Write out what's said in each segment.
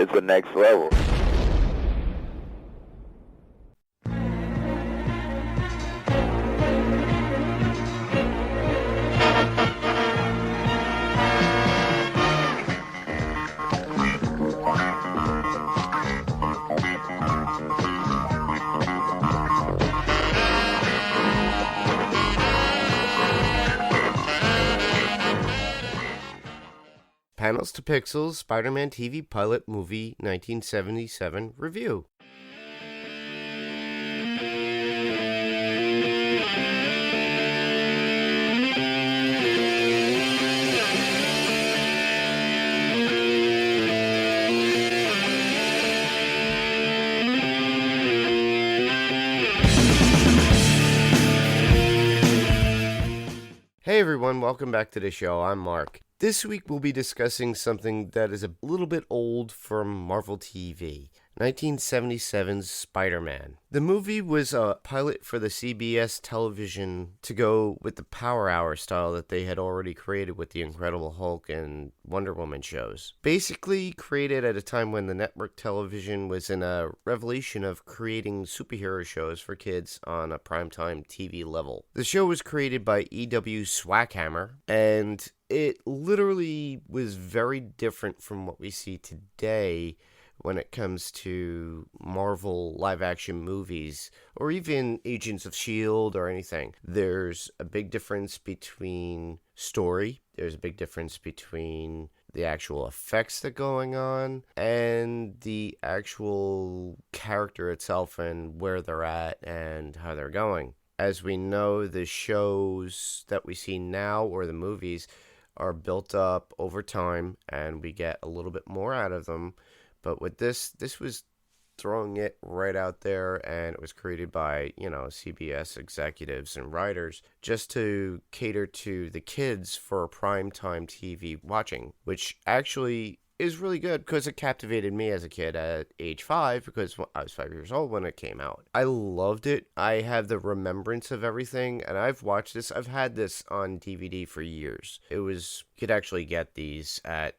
it's the next level. Panels to Pixels Spider-Man TV Pilot Movie 1977 Review. Hey everyone, welcome back to the show. I'm Mark. This week we'll be discussing something that is a little bit old from Marvel TV, 1977's Spider-Man. The movie was a pilot for the CBS television to go with the Power Hour style that they had already created with the Incredible Hulk and Wonder Woman shows. Basically created at a time when the network television was in a revolution of creating superhero shows for kids on a primetime TV level. The show was created by E.W. Swackhammer, and it literally was very different from what we see today when it comes to Marvel live-action movies, or even Agents of S.H.I.E.L.D. or anything. There's a big difference between story, there's a big difference between the actual effects that are going on, and the actual character itself and where they're at and how they're going. As we know, the shows that we see now, or the movies, are built up over time, and we get a little bit more out of them. But with this was throwing it right out there, and it was created by, CBS executives and writers just to cater to the kids for primetime TV watching, which actually is really good because it captivated me as a kid at age 5, because I was 5 years old when it came out. I loved it. I have the remembrance of everything, and I've watched this. I've had this on DVD for years. You could actually get these at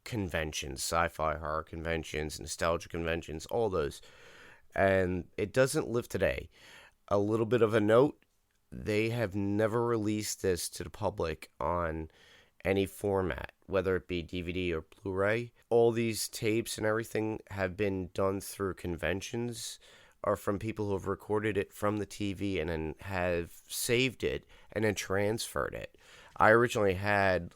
conventions, sci-fi horror conventions, nostalgia conventions, all those. And it doesn't live today. A little bit of a note, they have never released this to the public on any format, whether it be DVD or Blu-ray. All these tapes and everything have been done through conventions or from people who have recorded it from the TV and then have saved it and then transferred it. I originally had,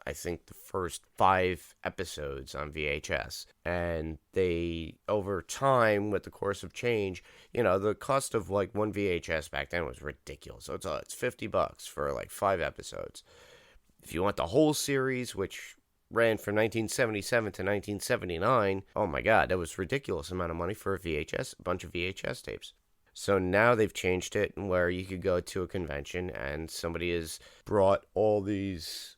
I think the first 5 episodes on VHS, and they, over time, with the course of change, the cost of one VHS back then was ridiculous. So it's $50 for 5 episodes. If you want the whole series, which ran from 1977 to 1979, oh my god, that was a ridiculous amount of money for a bunch of VHS tapes. So now they've changed it where you could go to a convention and somebody has brought all these,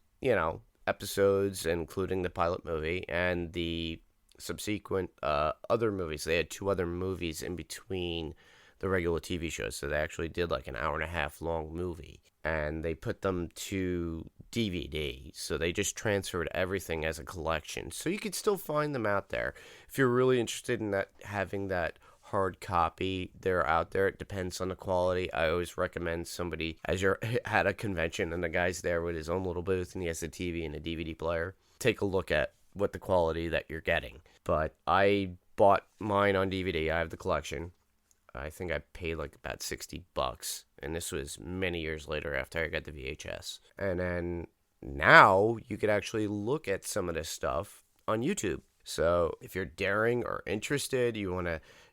episodes, including the pilot movie and the subsequent other movies. They had 2 other movies in between the regular TV shows, so they actually did an hour-and-a-half long movie, and they put them to DVD, so they just transferred everything as a collection, so you could still find them out there. If you're really interested in having that hard copy, they're out there. It depends on the quality. I always recommend somebody, as you're at a convention and the guy's there with his own little booth and he has a TV and a DVD player, take a look at what the quality that you're getting. But I bought mine on DVD. I have the collection. I think I paid about $60, and this was many years later after I got the VHS. And then now you could actually look at some of this stuff on YouTube. So if you're daring or interested,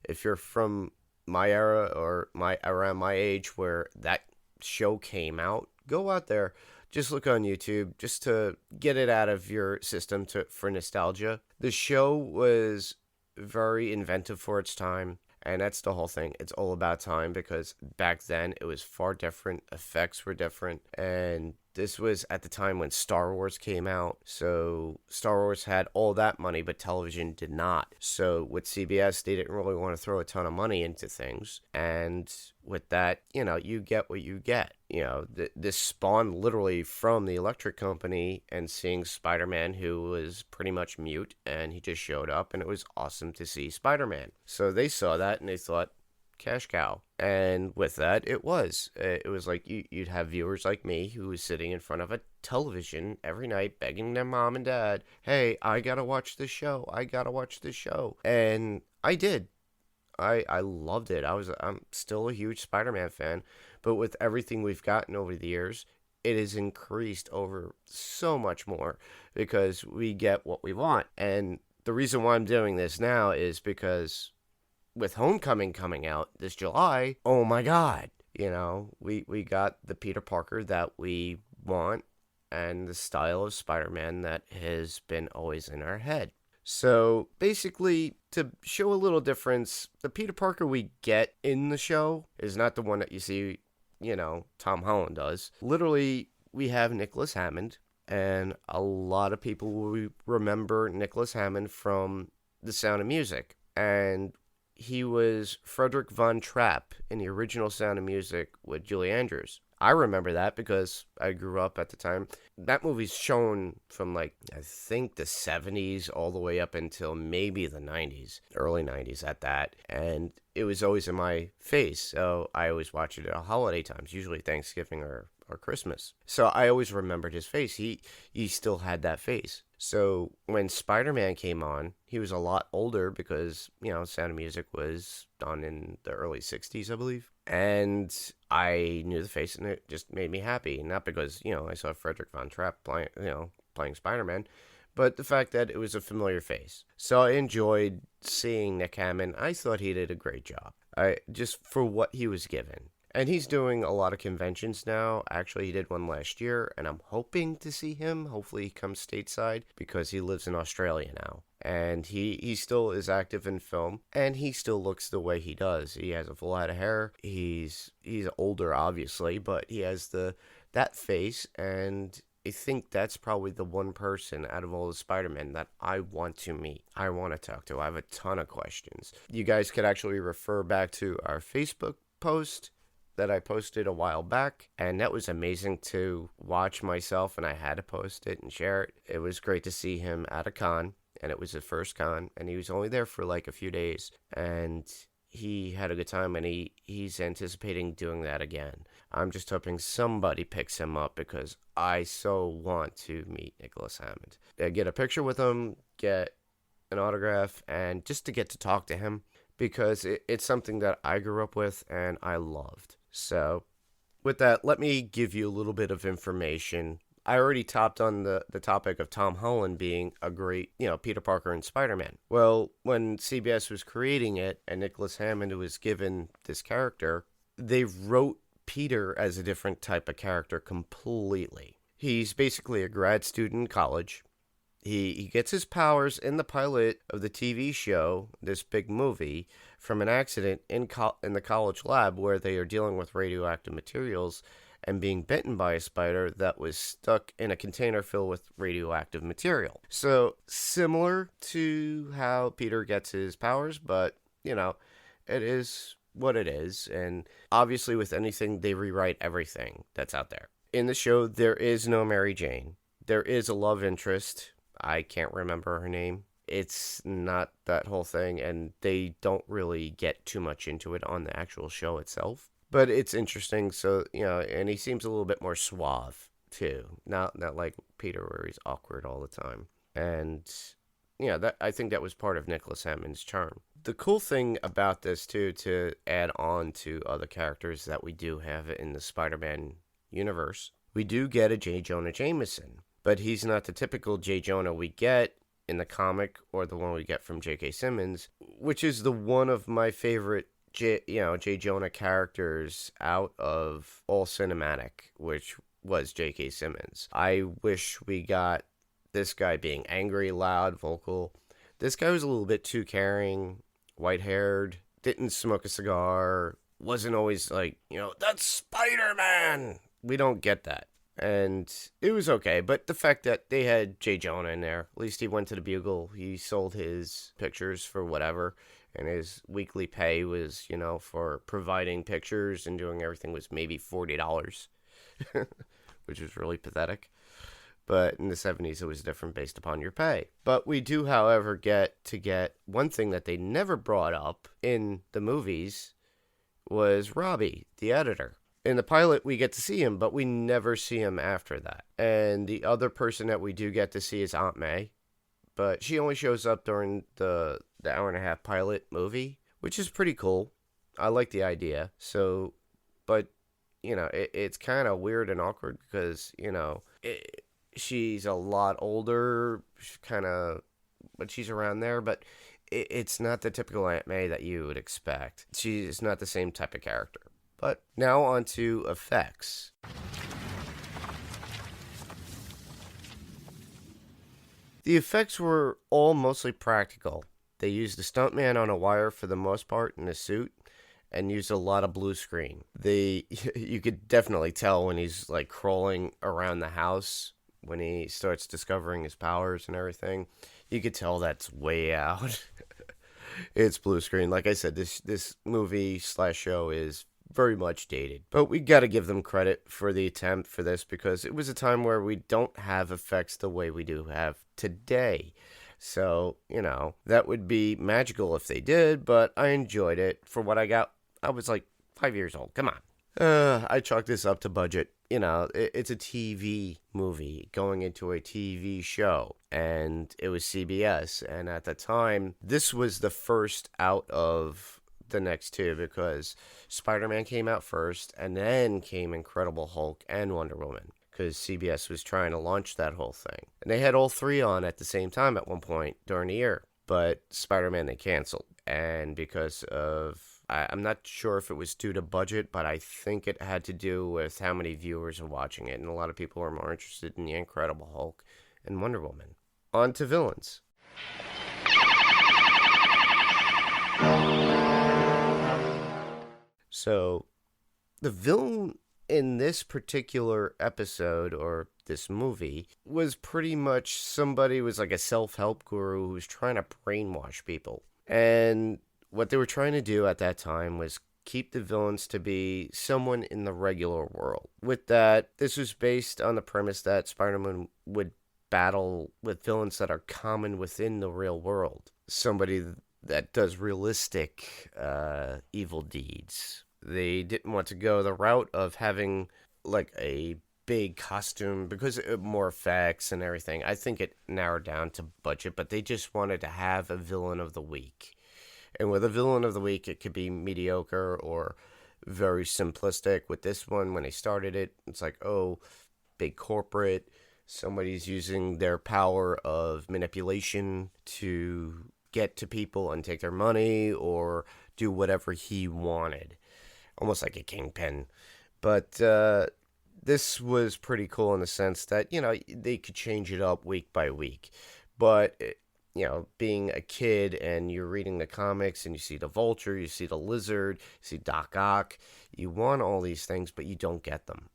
if you're from my era or around my age where that show came out, go out there, just look on YouTube just to get it out of your system for nostalgia. The show was very inventive for its time. And that's the whole thing. It's all about time, because back then it was far different. Effects were different. And This was at the time when Star Wars came out. So Star Wars had all that money, but television did not. So with CBS, they didn't really want to throw a ton of money into things. And with that, you get what you get. This spawned literally from the electric company and seeing Spider-Man, who was pretty much mute, and he just showed up, and it was awesome to see Spider-Man. So they saw that and they thought, cash cow. And with that, it was like you'd have viewers like me who was sitting in front of a television every night begging their mom and dad, hey, I gotta watch this show, and I did. I loved it. I'm still a huge Spider-Man fan, but with everything we've gotten over the years, it has increased over so much more because we get what we want. And the reason why I'm doing this now is because with Homecoming coming out this July, oh my God, we got the Peter Parker that we want and the style of Spider-Man that has been always in our head. So basically, to show a little difference, the Peter Parker we get in the show is not the one that you see, Tom Holland does. Literally, we have Nicholas Hammond, and a lot of people will remember Nicholas Hammond from The Sound of Music. And he was Frederick Von Trapp in the original Sound of Music with Julie Andrews. I remember that because I grew up at the time. That movie's shown from I think the 70s all the way up until maybe the 90s, early 90s at that. And it was always in my face. So I always watch it at holiday times, usually Thanksgiving or Christmas. So I always remembered his face. He still had that face. So when Spider-Man came on, he was a lot older because, Sound of Music was done in the early 60s, I believe. And I knew the face, and it just made me happy. Not because, I saw Frederick Von Trapp playing Spider-Man, but the fact that it was a familiar face. So I enjoyed seeing Nick Hammond. I thought he did a great job. Just for what he was given. And he's doing a lot of conventions now. Actually, he did one last year, and I'm hoping to see him. Hopefully he comes stateside because he lives in Australia now. And he still is active in film, and he still looks the way he does. He has a full head of hair. He's older, obviously, but he has that face, and I think that's probably the one person out of all the Spider-Men that I want to meet. I want to talk to. I have a ton of questions. You guys could actually refer back to our Facebook post that I posted a while back, and that was amazing to watch myself, and I had to post it and share it. It was great to see him at a con, and it was his first con, and he was only there for a few days, and he had a good time, and he's anticipating doing that again. I'm just hoping somebody picks him up because I so want to meet Nicholas Hammond. Get a picture with him, get an autograph, and just to get to talk to him because it's something that I grew up with and I loved. So, with that, let me give you a little bit of information. I already topped on the topic of Tom Holland being a great, Peter Parker and Spider-Man. Well, when CBS was creating it and Nicholas Hammond was given this character, they wrote Peter as a different type of character completely. He's basically a grad student in college. He gets his powers in the pilot of the TV show, this big movie, from an accident in the college lab where they are dealing with radioactive materials and being bitten by a spider that was stuck in a container filled with radioactive material. So, similar to how Peter gets his powers, but, it is what it is. And obviously with anything, they rewrite everything that's out there. In the show, there is no Mary Jane. There is a love interest. I can't remember her name. It's not that whole thing, and they don't really get too much into it on the actual show itself. But it's interesting, so, and he seems a little bit more suave, too. Not like Peter, where he's awkward all the time. And, I think that was part of Nicholas Hammond's charm. The cool thing about this, too, to add on to other characters that we do have in the Spider-Man universe, we do get a J. Jonah Jameson. But he's not the typical J. Jonah we get in the comic or the one we get from J.K. Simmons, which is the one of my favorite J. Jonah characters out of all cinematic, which was J.K. Simmons. I wish we got this guy being angry, loud, vocal. This guy was a little bit too caring, white-haired, didn't smoke a cigar, wasn't always like, that's Spider-Man. We don't get that. And it was okay, but the fact that they had Jay Jonah in there, at least he went to the Bugle, he sold his pictures for whatever, and his weekly pay was, for providing pictures and doing everything was maybe $40, which was really pathetic. But in the 70s, it was different based upon your pay. But we do, however, get one thing that they never brought up in the movies was Robbie, the editor. In the pilot, we get to see him, but we never see him after that. And the other person that we do get to see is Aunt May, but she only shows up during the hour and a half pilot movie, which is pretty cool. I like the idea. So, but, it's kind of weird and awkward because, she's a lot older, but she's around there, but it's not the typical Aunt May that you would expect. She's not the same type of character. But now on to effects. The effects were all mostly practical. They used a stuntman on a wire for the most part in a suit and used a lot of blue screen. You could definitely tell when he's like crawling around the house, when he starts discovering his powers and everything. You could tell that's way out. It's blue screen. Like I said, this movie / show is very much dated. But we got to give them credit for the attempt for this because it was a time where we don't have effects the way we do have today. So, that would be magical if they did, but I enjoyed it. For what I got, I was like 5 years old. Come on. I chalk this up to budget. It's a TV movie going into a TV show, and it was CBS. And at the time, this was the first out of the next two because Spider-Man came out first, and then came Incredible Hulk and Wonder Woman because CBS was trying to launch that whole thing. And they had all three on at the same time at one point during the year, but Spider-Man they canceled. And because of I'm not sure if it was due to budget, but I think it had to do with how many viewers are watching it. And a lot of people are more interested in The Incredible Hulk and Wonder Woman. On to villains. So, the villain in this particular episode, or this movie, was pretty much somebody who was like a self-help guru who was trying to brainwash people. And what they were trying to do at that time was keep the villains to be someone in the regular world. With that, this was based on the premise that Spider-Man would battle with villains that are common within the real world. Somebody that does realistic evil deeds. They didn't want to go the route of having like a big costume because more effects and everything. I think it narrowed down to budget, but they just wanted to have a villain of the week. And with a villain of the week, it could be mediocre or very simplistic. With this one, when they started it, it's like, oh, big corporate. Somebody's using their power of manipulation to get to people and take their money or do whatever he wanted. Almost like a kingpin. But this was pretty cool in the sense that, they could change it up week by week. But being a kid and you're reading the comics and you see the Vulture, you see the Lizard, you see Doc Ock, you want all these things, but you don't get them.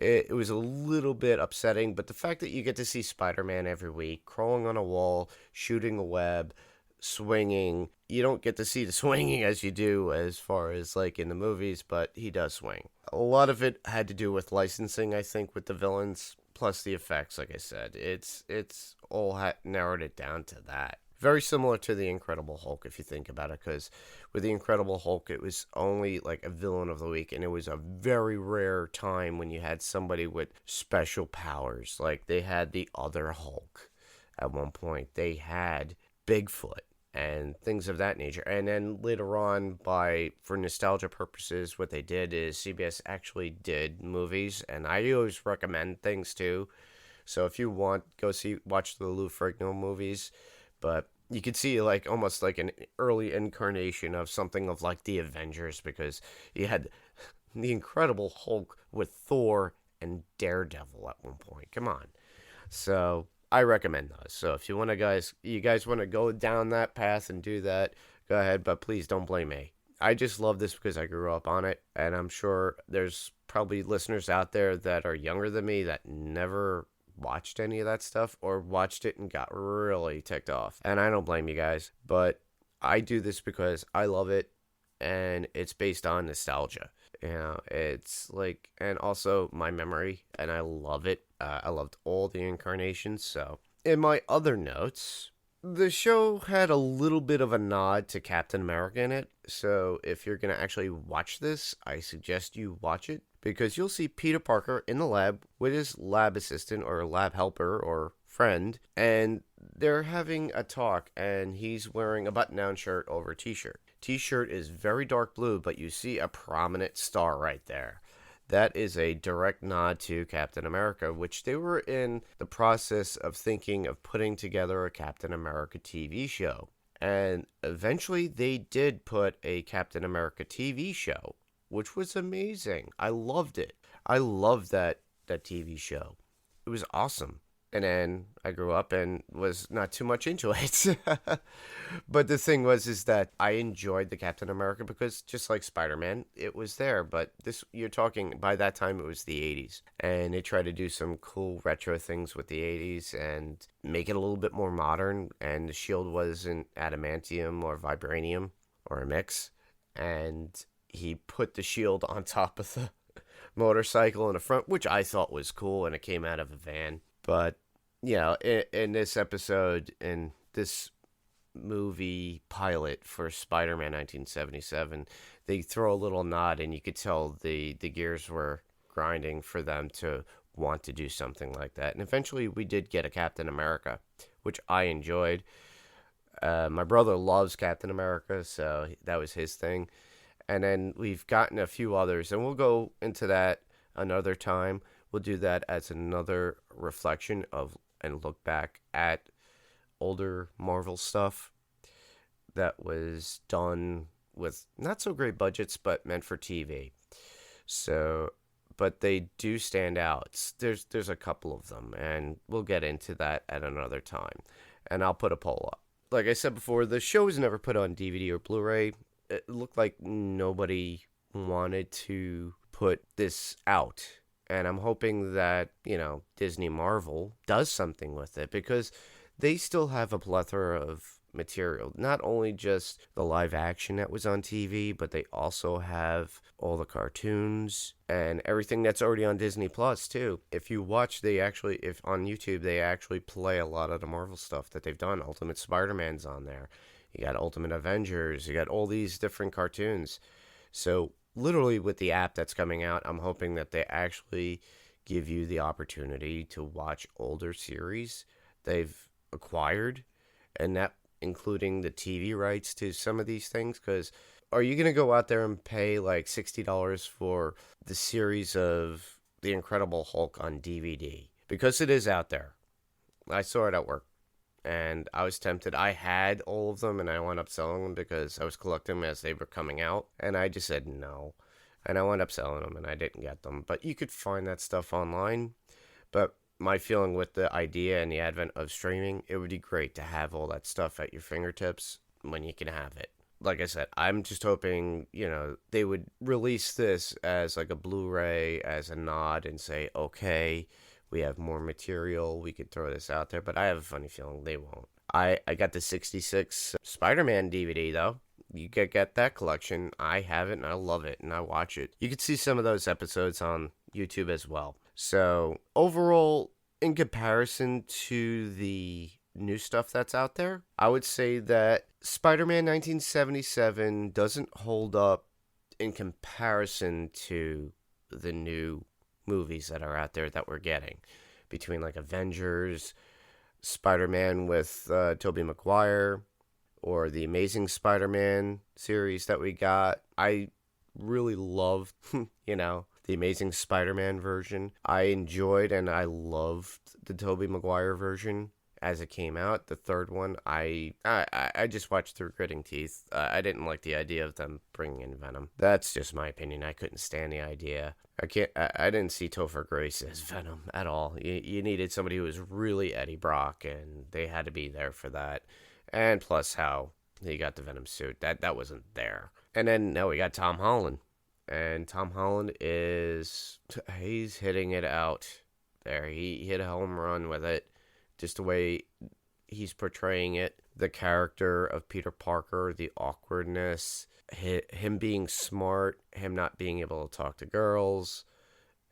It was a little bit upsetting, but the fact that you get to see Spider-Man every week, crawling on a wall, shooting a web, swinging, you don't get to see the swinging as you do as far as like in the movies, but he does swing. A lot of it had to do with licensing, I think, with the villains. Plus the effects, like I said, it's all narrowed it down to that. Very similar to the Incredible Hulk, if you think about it, because with the Incredible Hulk, it was only like a villain of the week, and it was a very rare time when you had somebody with special powers. Like they had the other Hulk at one point. They had Bigfoot and things of that nature. And then later on, for nostalgia purposes, what they did is CBS actually did movies, and I always recommend things too. So if you want, watch the Lou Ferrigno movies, but you could see like almost like an early incarnation of something of like the Avengers, because you had the Incredible Hulk with Thor and Daredevil at one point. Come on. So I recommend those. So if you guys want to go down that path and do that, go ahead, but please don't blame me. I just love this because I grew up on it, and I'm sure there's probably listeners out there that are younger than me that never watched any of that stuff or watched it and got really ticked off. And I don't blame you guys, but I do this because I love it and it's based on nostalgia. You know, it's like, and also my memory, and I love it. I loved all the incarnations. So, in my other notes, the show had a little bit of a nod to Captain America in it. So, if you're going to actually watch this, I suggest you watch it because you'll see Peter Parker in the lab with his lab assistant or lab helper or friend, and they're having a talk, and he's wearing a button-down shirt over a t-shirt. T-shirt is very dark blue, but you see a prominent star right there. That is a direct nod to Captain America, which they were in the process of thinking of putting together a Captain America TV show. And eventually they did put a Captain America TV show, which was amazing. I loved it. I loved that TV show. It was awesome. And then I grew up and was not too much into it. But the thing was is that I enjoyed the Captain America because just like Spider-Man, it was there. But this, you're talking, by that time it was the 80s. And they tried to do some cool retro things with the 80s and make it a little bit more modern. And the shield wasn't adamantium or vibranium or a mix. And he put the shield on top of the motorcycle in the front, which I thought was cool. And it came out of a van. But, you know, in this episode, in this movie pilot for Spider-Man 1977, they throw a little nod, and you could tell the gears were grinding for them to want to do something like that. And eventually we did get a Captain America, which I enjoyed. My brother loves Captain America, so that was his thing. And then we've gotten a few others, and we'll go into that another time. We'll do that as another reflection of and look back at older Marvel stuff that was done with not so great budgets, but meant for TV. So, but they do stand out. There's a couple of them, and we'll get into that at another time. And I'll put a poll up. Like I said before, the show was never put on DVD or Blu-ray. It looked like nobody wanted to put this out. And I'm hoping that, you know, Disney Marvel does something with it because they still have a plethora of material. Not only just the live action that was on TV, but they also have all the cartoons and everything that's already on Disney Plus too. If you watch, if on YouTube, they actually play a lot of the Marvel stuff that they've done. Ultimate Spider-Man's on there. You got Ultimate Avengers. You got all these different cartoons. So literally with the app that's coming out, I'm hoping that they actually give you the opportunity to watch older series they've acquired, and that including the TV rights to some of these things. Because are you going to go out there and pay like $60 for the series of The Incredible Hulk on DVD? Because it is out there. I saw it at work. And I was tempted. I had all of them, and I wound up selling them because I was collecting them as they were coming out. And I just said no. And I wound up selling them, and I didn't get them. But you could find that stuff online. But my feeling with the idea and the advent of streaming, it would be great to have all that stuff at your fingertips when you can have it. Like I said, I'm just hoping, you know, they would release this as like a Blu-ray, as a nod, and say, okay, we have more material, we could throw this out there, but I have a funny feeling they won't. I got the 66 Spider-Man DVD, though. You get that collection. I have it, and I love it, and I watch it. You can see some of those episodes on YouTube as well. So, overall, in comparison to the new stuff that's out there, I would say that Spider-Man 1977 doesn't hold up in comparison to the new movies that are out there that we're getting, between like Avengers, Spider-Man with Tobey Maguire, or the Amazing Spider-Man series that we got. I really loved, you know, the Amazing Spider-Man version. I enjoyed and I loved the Tobey Maguire version as it came out. The third one, I just watched through gritting teeth. I didn't like the idea of them bringing in Venom. That's just my opinion. I couldn't stand the idea. I didn't see Topher Grace as Venom at all. You needed somebody who was really Eddie Brock, and they had to be there for that. And plus how he got the Venom suit. That wasn't there. And then now we got Tom Holland. And Tom Holland he's hitting it out there. He hit a home run with it. Just the way he's portraying it. The character of Peter Parker, the awkwardness, him being smart, him not being able to talk to girls,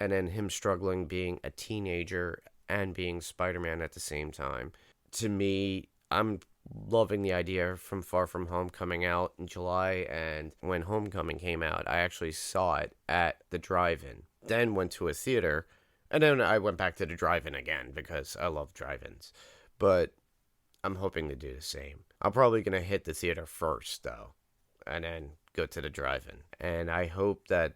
and then him struggling being a teenager and being Spider-Man at the same time. To me, I'm loving the idea from Far From Home coming out in July, and when Homecoming came out, I actually saw it at the drive-in, then went to a theater, and then I went back to the drive-in again because I love drive-ins. But I'm hoping to do the same. I'm probably going to hit the theater first, though, and then go to the drive-in. And I hope that,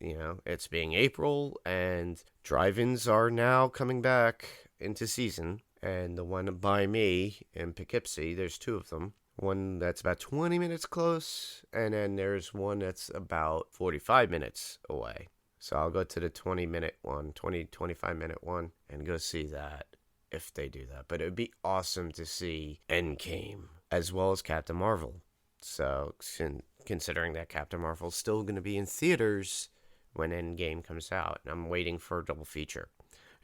it's being April, and drive-ins are now coming back into season. And the one by me in Poughkeepsie, there's two of them. One that's about 20 minutes close, and then there's one that's about 45 minutes away. So I'll go to the 25-minute one, and go see that if they do that. But it would be awesome to see Endgame as well as Captain Marvel. So considering that Captain Marvel's still going to be in theaters when Endgame comes out, and I'm waiting for a double feature.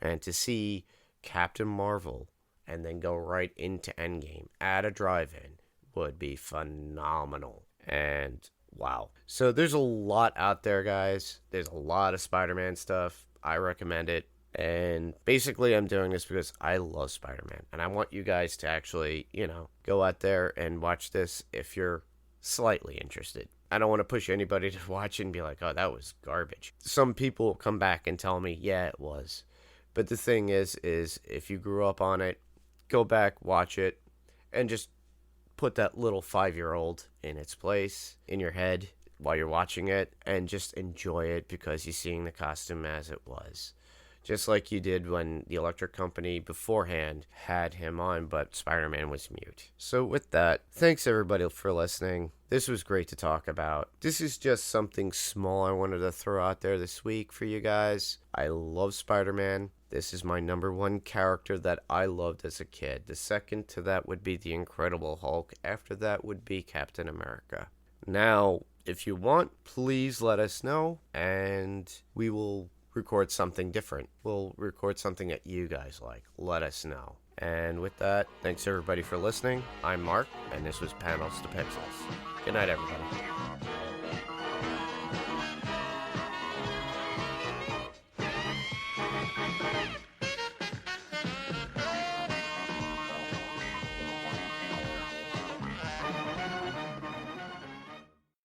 And to see Captain Marvel and then go right into Endgame at a drive-in would be phenomenal. And wow. So there's a lot out there, guys. There's a lot of Spider-Man stuff. I recommend it. And basically I'm doing this because I love Spider-Man. And I want you guys to actually, go out there and watch this if you're slightly interested. I don't want to push anybody to watch it and be like, oh, that was garbage. Some people will come back and tell me, yeah, it was. But the thing is if you grew up on it, go back, watch it, and just put that little 5-year-old in its place in your head while you're watching it, and just enjoy it because you're seeing the costume as it was. Just like you did when the Electric Company beforehand had him on, but Spider-Man was mute. So with that, thanks everybody for listening. This was great to talk about. This is just something small I wanted to throw out there this week for you guys. I love Spider-Man. This is my number one character that I loved as a kid. The second to that would be the Incredible Hulk. After that would be Captain America. Now, if you want, please let us know, and we will record something different. We'll record something that you guys like. Let us know. And with that, thanks everybody for listening. I'm Mark, and this was Panels to Pixels. Good night, everybody.